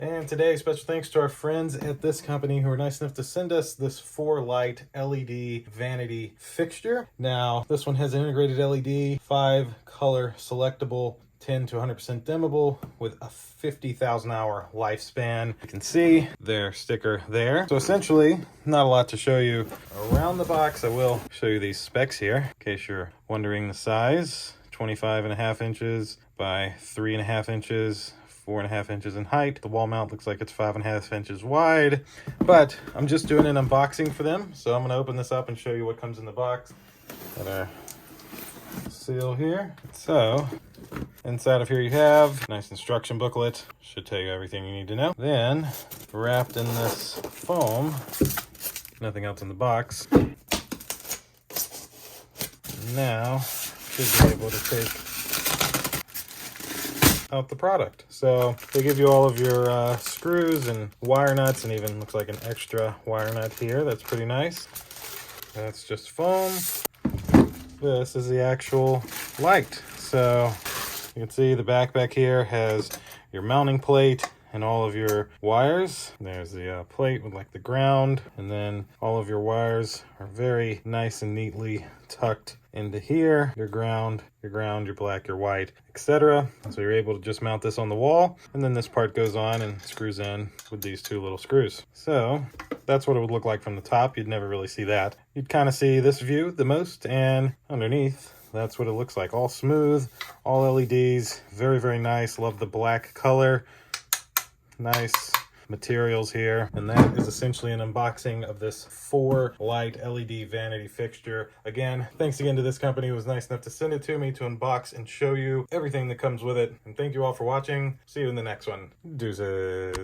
And today, special thanks to our friends at this company who were nice enough to send us this 4-light LED vanity fixture. Now, this one has an integrated LED, 5-color selectable, 10 to 100% dimmable with a 50,000 hour lifespan. You can see their sticker there. So essentially, not a lot to show you around the box. I will show you these specs here in case you're wondering the size. 25.5 inches by 3.5 inches. 4.5 inches in height. The wall mount looks like it's 5.5 inches wide, but I'm just doing an unboxing for them. So I'm gonna open this up and show you what comes in the box. Got our seal here. So inside of here you have a nice instruction booklet. Should tell you everything you need to know. Then wrapped in this foam, nothing else in the box. Now should be able to take out the product. So they give you all of your screws and wire nuts, and even looks like an extra wire nut here. That's pretty nice. That's just foam. This is the actual light. So you can see the back here has your mounting plate and all of your wires. There's the plate with like the ground, and then all of your wires are very nice and neatly tucked into here. Your ground, your black, your white, etc. So you're able to just mount this on the wall, and then this part goes on and screws in with these 2 little screws. So that's what it would look like from the top. You'd never really see that. You'd kind of see this view the most, and underneath, that's what it looks like. All smooth, all LEDs, very, very nice. Love the black color. Nice materials here. And that is essentially an unboxing of this 4-light LED vanity fixture. Again, thanks again to this company who was nice enough to send it to me to unbox and show you everything that comes with it. And thank you all for watching. See you in the next one. Deuces.